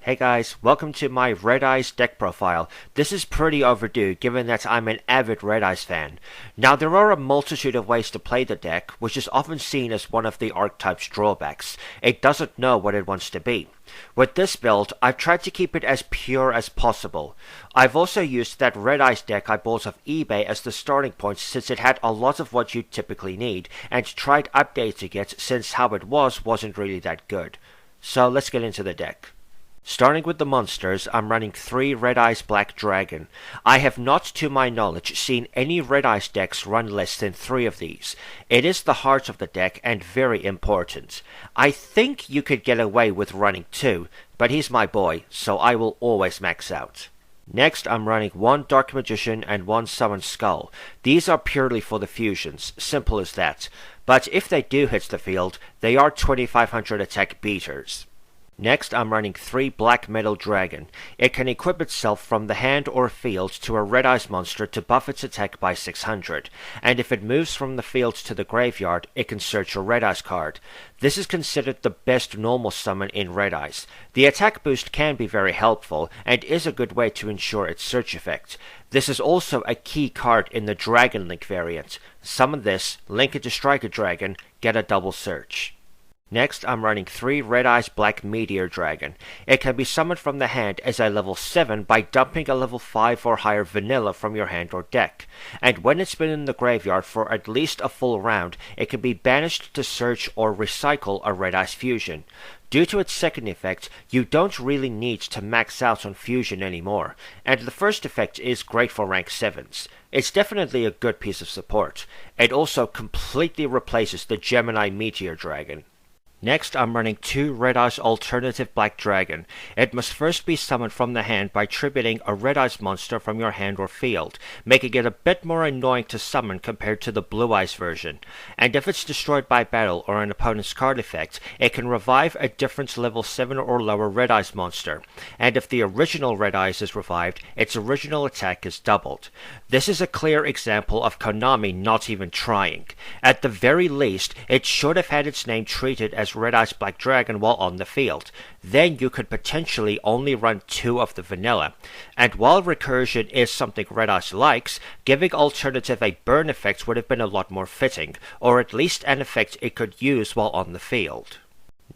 Hey guys, welcome to my Red Eyes deck profile. This is pretty overdue given that I'm an avid Red Eyes fan. Now there are a multitude of ways to play the deck, which is often seen as one of the archetype's drawbacks. It doesn't know what it wants to be. With this build, I've tried to keep it as pure as possible. I've also used that Red Eyes deck I bought off eBay as the starting point since it had a lot of what you'd typically need, and tried updating it since how it wasn't really that good. So let's get into the deck. Starting with the monsters, I'm running 3 Red Eyes Black Dragon. I have not, to my knowledge, seen any Red Eyes decks run less than 3 of these. It is the heart of the deck and very important. I think you could get away with running 2, but he's my boy, so I will always max out. Next, I'm running 1 Dark Magician and 1 Summon Skull. These are purely for the fusions, simple as that. But if they do hit the field, they are 2500 attack beaters. Next, I'm running 3 Black Metal Dragon. It can equip itself from the hand or field to a Red Eyes monster to buff its attack by 600, and if it moves from the field to the graveyard, it can search a Red Eyes card. This is considered the best normal summon in Red Eyes. The attack boost can be very helpful, and is a good way to ensure its search effect. This is also a key card in the Dragon Link variant. Summon this, link it to Strike a Dragon, get a double search. Next, I'm running 3 Red Eyes Black Meteor Dragon. It can be summoned from the hand as a level 7 by dumping a level 5 or higher vanilla from your hand or deck. And when it's been in the graveyard for at least a full round, it can be banished to search or recycle a Red Eyes fusion. Due to its second effect, you don't really need to max out on fusion anymore, and the first effect is great for rank 7s. It's definitely a good piece of support. It also completely replaces the Gemini Meteor Dragon. Next, I'm running 2 Red Eyes Alternative Black Dragon. It must first be summoned from the hand by tributing a Red Eyes monster from your hand or field, making it a bit more annoying to summon compared to the Blue Eyes version. And if it's destroyed by battle or an opponent's card effect, it can revive a different level 7 or lower Red Eyes monster. And if the original Red Eyes is revived, its original attack is doubled. This is a clear example of Konami not even trying. At the very least, it should have had its name treated as Red Eyes Black Dragon while on the field. Then you could potentially only run 2 of the vanilla. And while recursion is something Red Eyes likes, giving Alternative a burn effect would have been a lot more fitting, or at least an effect it could use while on the field.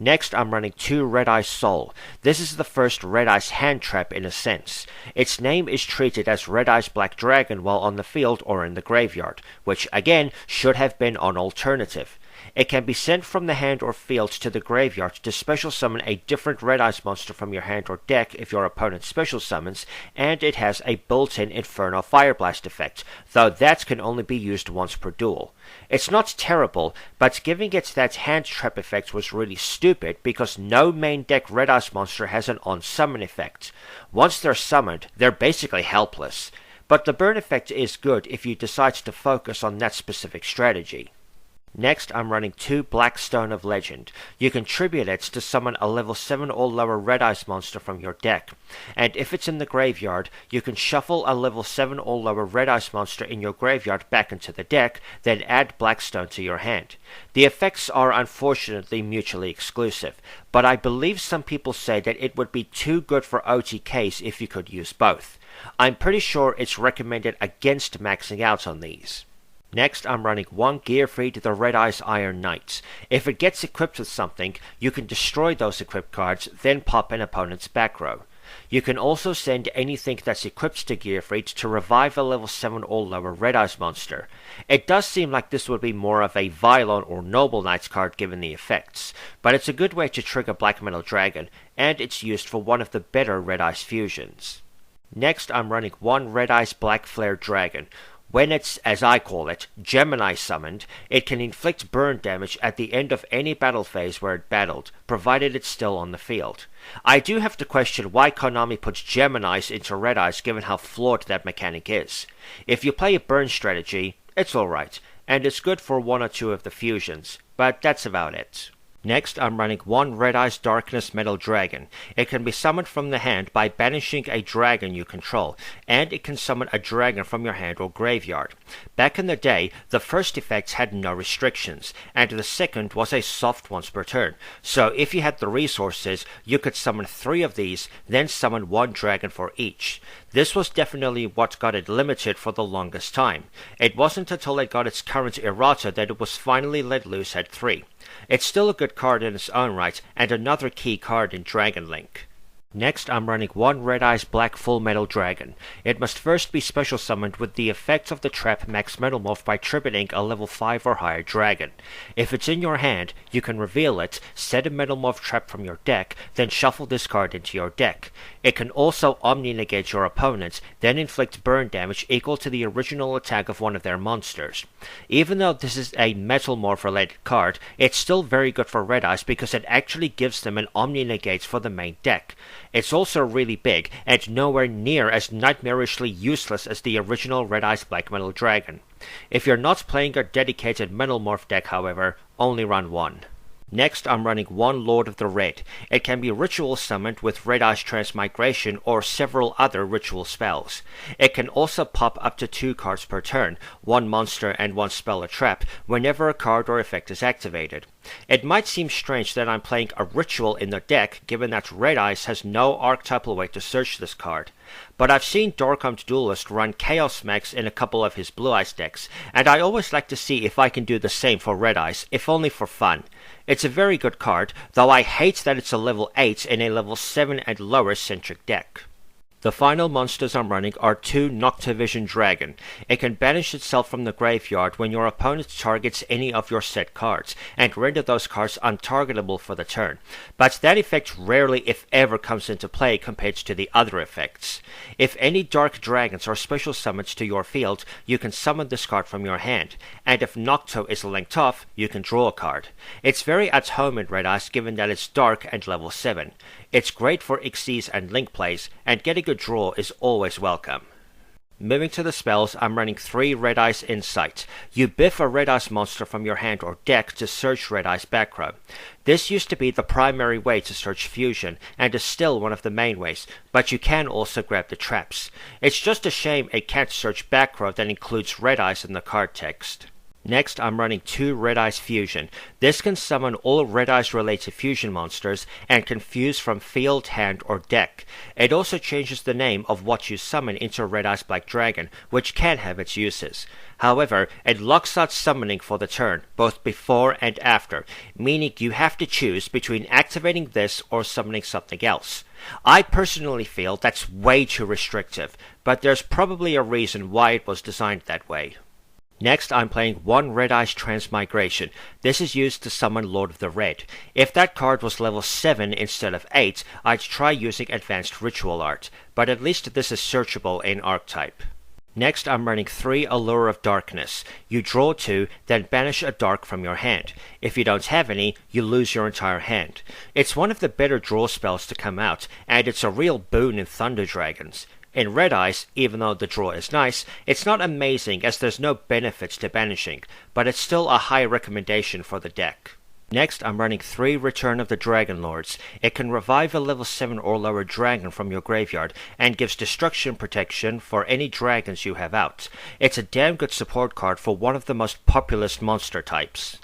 Next, I'm running 2 Red Eyes Soul. This is the first Red Eyes hand trap in a sense. Its name is treated as Red Eyes Black Dragon while on the field or in the graveyard, which again should have been on Alternative. It can be sent from the hand or field to the graveyard to special summon a different Red Eyes monster from your hand or deck if your opponent special summons, and it has a built-in Inferno Fire Blast effect, though that can only be used once per duel. It's not terrible, but giving it that hand trap effect was really stupid because no main deck Red Eyes monster has an on-summon effect. Once they're summoned, they're basically helpless. But the burn effect is good if you decide to focus on that specific strategy. Next, I'm running 2 Black Stone of Legend. You can tribute it to summon a level 7 or lower Red Eyes monster from your deck. And if it's in the graveyard, you can shuffle a level 7 or lower Red Eyes monster in your graveyard back into the deck, then add Black Stone to your hand. The effects are unfortunately mutually exclusive, but I believe some people say that it would be too good for OTKs if you could use both. I'm pretty sure it's recommended against maxing out on these. Next, I'm running 1 Gearfried the Red Eyes Iron Knights. If it gets equipped with something, you can destroy those equipped cards, then pop an opponent's back row. You can also send anything that's equipped to Gearfried to revive a level 7 or lower Red Eyes monster. It does seem like this would be more of a Vylon or Noble Knights card given the effects, but it's a good way to trigger Black Metal Dragon, and it's used for one of the better Red Eyes fusions. Next, I'm running 1 Red Eyes Black Flare Dragon. When it's, as I call it, Gemini summoned, it can inflict burn damage at the end of any battle phase where it battled, provided it's still on the field. I do have to question why Konami puts Geminis into Red Eyes given how flawed that mechanic is. If you play a burn strategy, it's alright, and it's good for 1 or 2 of the fusions, but that's about it. Next, I'm running one Red Eyes Darkness Metal Dragon. It can be summoned from the hand by banishing a dragon you control, and it can summon a dragon from your hand or graveyard. Back in the day, the first effect had no restrictions, and the second was a soft once per turn. So if you had the resources, you could summon 3 of these, then summon 1 dragon for each. This was definitely what got it limited for the longest time. It wasn't until it got its current errata that it was finally let loose at 3. It's still a good card in its own right, and another key card in Dragon Link. Next, I'm running one Red Eyes Black Full Metal Dragon. It must first be special summoned with the effects of the trap Max Metalmorph by tributing a level 5 or higher dragon. If it's in your hand, you can reveal it, set a Metalmorph trap from your deck, then shuffle this card into your deck. It can also Omni-negate your opponent, then inflict burn damage equal to the original attack of one of their monsters. Even though this is a Metalmorph related card, it's still very good for Red Eyes because it actually gives them an Omni-negate for the main deck. It's also really big, and nowhere near as nightmarishly useless as the original Red Eyes Black Metal Dragon. If you're not playing a dedicated Metalmorph deck, however, only run one. Next, I'm running one Lord of the Red. It can be ritual summoned with Red Eyes Transmigration or several other ritual spells. It can also pop up to 2 cards per turn, 1 monster and 1 spell or trap, whenever a card or effect is activated. It might seem strange that I'm playing a ritual in the deck, given that Red Eyes has no archetypal way to search this card. But I've seen Dorkhunt Duelist run Chaos Max in a couple of his Blue Eyes decks, and I always like to see if I can do the same for Red Eyes, if only for fun. It's a very good card, though I hate that it's a level 8 in a level 7 and lower centric deck. The final monsters I'm running are 2 Noctavision Dragon. It can banish itself from the graveyard when your opponent targets any of your set cards, and render those cards untargetable for the turn. But that effect rarely if ever comes into play compared to the other effects. If any Dark Dragons are special summons to your field, you can summon this card from your hand, and if Nocto is linked off, you can draw a card. It's very at home in Red Eyes given that it's dark and level 7. It's great for Xyz and Link plays, and getting a draw is always welcome. Moving to the spells, I'm running 3 Red Eyes Insight. You biff a Red Eyes monster from your hand or deck to search Red Eyes back row. This used to be the primary way to search Fusion, and is still one of the main ways, but you can also grab the traps. It's just a shame it can't search back row that includes Red Eyes in the card text. Next, I'm running 2 Red Eyes Fusion. This can summon all Red Eyes related fusion monsters and can fuse from field, hand, or deck. It also changes the name of what you summon into Red Eyes Black Dragon, which can have its uses. However, it locks out summoning for the turn, both before and after, meaning you have to choose between activating this or summoning something else. I personally feel that's way too restrictive, but there's probably a reason why it was designed that way. Next, I'm playing one Red Eyes Transmigration. This is used to summon Lord of the Red. If that card was level 7 instead of 8, I'd try using Advanced Ritual Art, but at least this is searchable in Archetype. Next, I'm running 3 Allure of Darkness. You draw 2, then banish a dark from your hand. If you don't have any, you lose your entire hand. It's one of the better draw spells to come out, and it's a real boon in Thunder Dragons. In Red Eyes, even though the draw is nice, it's not amazing as there's no benefits to banishing, but it's still a high recommendation for the deck. Next, I'm running 3 Return of the Dragon Lords. It can revive a level 7 or lower dragon from your graveyard, and gives destruction protection for any dragons you have out. It's a damn good support card for one of the most populous monster types.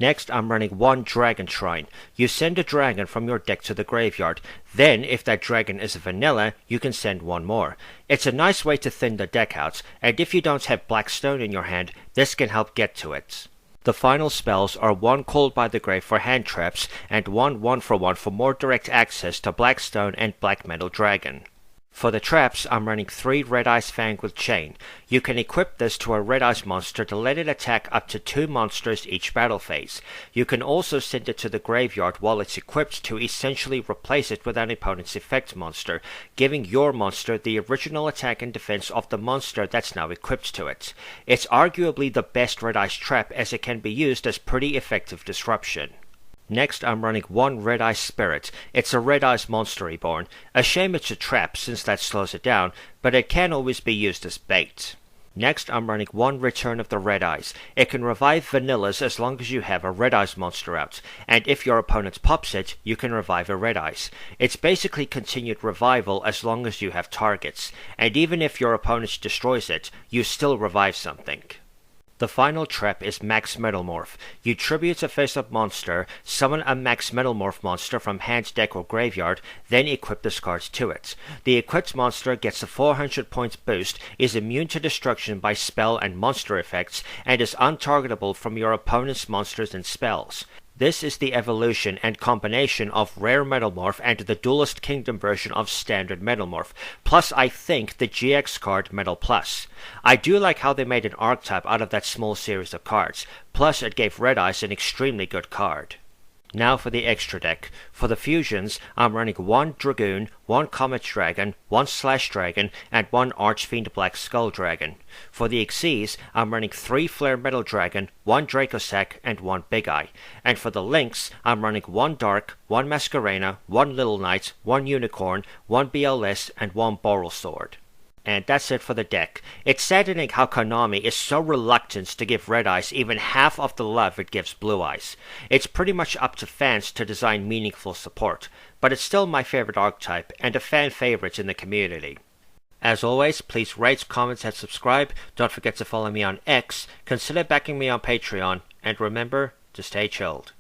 Next, I'm running 1 Dragon Shrine. You send a dragon from your deck to the graveyard. Then, if that dragon is a vanilla, you can send 1 more. It's a nice way to thin the deck out, and if you don't have Blackstone in your hand, this can help get to it. The final spells are 1 Called by the Grave for hand traps, and 1 1-for-1 for more direct access to Blackstone and Black Metal Dragon. For the traps, I'm running 3 Red Eyes Fang with Chain. You can equip this to a Red Eyes monster to let it attack up to 2 monsters each battle phase. You can also send it to the graveyard while it's equipped to essentially replace it with an opponent's effect monster, giving your monster the original attack and defense of the monster that's now equipped to it. It's arguably the best Red Eyes trap as it can be used as pretty effective disruption. Next, I'm running 1 Red Eyes Spirit. It's a Red Eyes monster reborn. A shame it's a trap since that slows it down, but it can always be used as bait. Next, I'm running 1 Return of the Red Eyes. It can revive vanillas as long as you have a Red Eyes monster out, and if your opponent pops it, you can revive a Red Eyes. It's basically continued revival as long as you have targets, and even if your opponent destroys it, you still revive something. The final trap is Max Metalmorph. You tribute a face-up monster, summon a Max Metalmorph monster from hand, deck, or graveyard, then equip this card to it. The equipped monster gets a 400 points boost, is immune to destruction by spell and monster effects, and is untargetable from your opponent's monsters and spells. This is the evolution and combination of Rare Metalmorph and the Duelist Kingdom version of Standard Metalmorph, plus I think the GX card Metal Plus. I do like how they made an archetype out of that small series of cards, plus it gave Red Eyes an extremely good card. Now for the extra deck. For the fusions, I'm running 1 Dragoon, 1 Comet Dragon, 1 Slash Dragon, and 1 Archfiend Black Skull Dragon. For the Xyz, I'm running 3 Flare Metal Dragon, 1 Dracossack, and 1 Big Eye. And for the Lynx, I'm running 1 Dark, 1 Masquerena, 1 Little Knight, 1 Unicorn, 1 BLS, and 1 Boral Sword. And that's it for the deck. It's saddening how Konami is so reluctant to give Red Eyes even half of the love it gives Blue Eyes. It's pretty much up to fans to design meaningful support, but it's still my favorite archetype and a fan favorite in the community. As always, please rate, comment, and subscribe. Don't forget to follow me on X, consider backing me on Patreon, and remember to stay chilled.